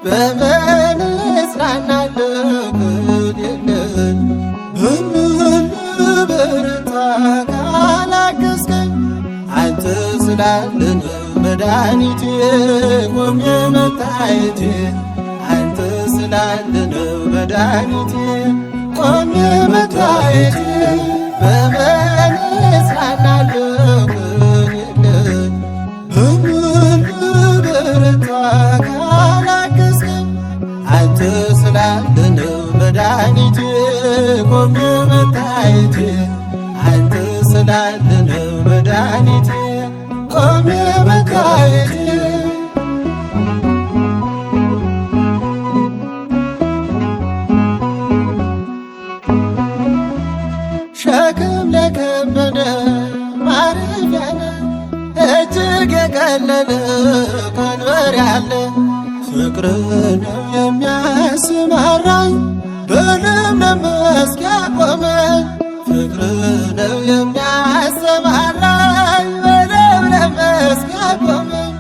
በምን እጽናናለሁ የለኝ በምን ልበረታ ካላገዝከኝ አንተ ስላለህ መድኃኒቴ ቆሜ መታየቴ አንተ ስላለህ መድኃኒቴ ቆሜ መታየቴ በምን እጽናናለሁ የለኝ በምን ልበረታ አንተ ስላለህ መድኃኒቴ ቆሜ መታየቴ አንተ ስላለህ መድኃኒቴ ቆሜ መታየቴ ሸክም ለከበደ ማረፊያ ነህ እጅግ የቀለለ ቀንበር ያለ ፍቅር ነው የሚያሰማራኝ በለምለም መስክ ያቆመኝ ፍቅር ነው የሚያሰማራኝ በለምለም መስክ ያቆመኝ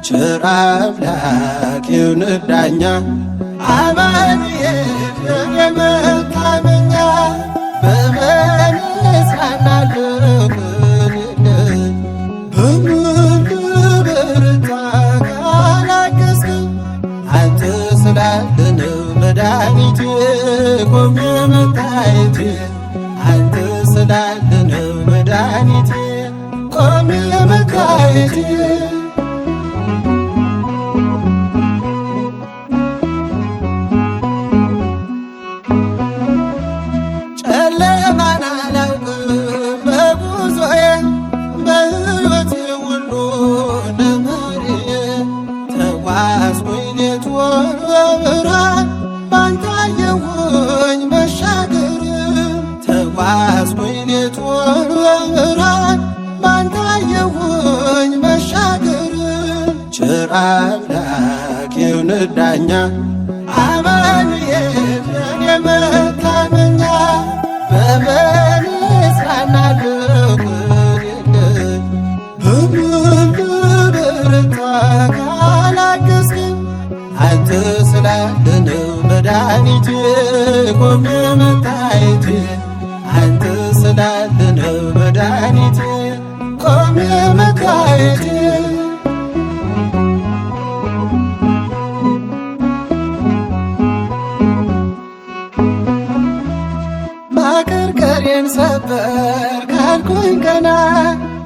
ቸር አምላክ ይሁንህ ዳኛ አማኑኤል የኔ መታመኛ በምን እጽናናለሁ በምን ልበረታ አንተ ስላለህ መድኃኒቴ ቆሜ መታየቴ አንተ ስላለህ መድኃኒቴ ቆሜ መታየቴ ጨለማን አላውቅም በጉዞዬ በሕይወቴ ሁሉ ነመሪዬ ተጓዝኩኝ ሌት ወር በብርሃን ባንተ አየሁኝ መሻገር ተጓዝኩኝ ሌት ወር በብርሃን ባንተ አየሁኝ መሻገር ቸር አምላክ ይሁንህ ዳኛ አማኑኤል የኔ መታመኛ በምን እጽናናለሁ በምን ልበረታ ካላገዝከኝ አንተ ስላለህ መድኃኒቴ ቆሜ መታየቴ አንተ ስላለህ መድኃኒቴ ቆሜ መታየቴ ማቀርቀሬን ሰበር ካልኩኝ ገና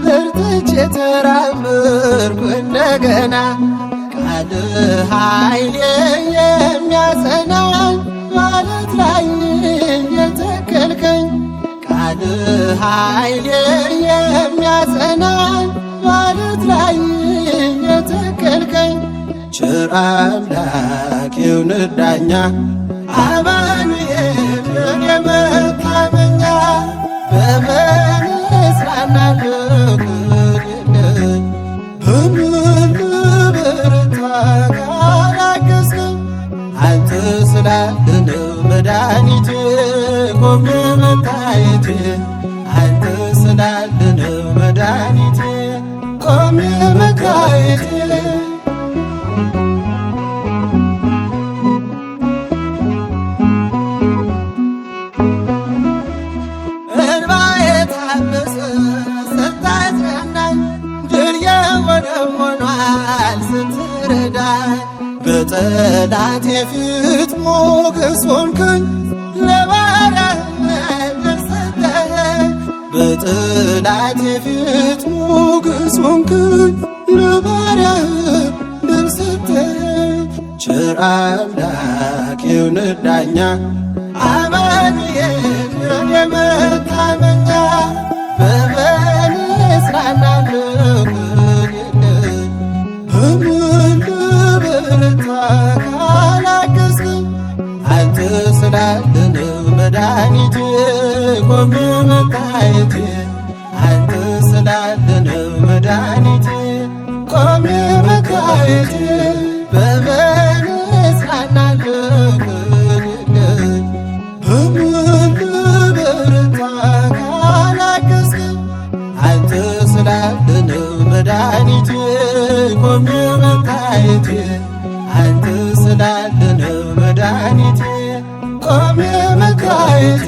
በርትቼ ተራመድኩ እንደገና ቃልህ ኃይሌ የሚያጸናኝ ማለት ላይ የተከልከኝ ቃልህ ኃይሌ የሚያጸናኝ ማለት ላይ የተከልከኝ ቸር አምላክ ይሁንህ ዳኛ አማኑኤል የኔ መታመኛ በምን እጽናናለሁ በምን ልበረታ ካላገዝከኝ አንተ ስላለህ መድኃኒቴ ቆሜ መታየቴ አንተ ስላለህ መድኃኒቴ ቆሜ መታየቴ በጠላቴ ፊት ሞገስ ሆንክኝ ለባሪያህ ሰጠኸኝ በጠላቴ ፊት ሞገስ ሆንክኝ ለባሪያህ ሰጠኸኝ ቸር አምላክ ይሁንህ ዳኛ አማኑኤል የኔ መታመኛ በምን እጽናናለሁ በምን ልበረታ ካላገዝከኝ አንተ ስላለህ መድኃኒቴ ቆሜ መታየቴ አንተ ስላለነው መድኃኒቴ ቆሜ መታየቴ በምን እጽናናለሁ በምን ልበረታ ካላገዝከኝ አንተ ስላለነው መድኃኒቴ ቆሜ መታየቴ አንተ ስላለነው መድኃኒቴ ቆሜ መታየቴ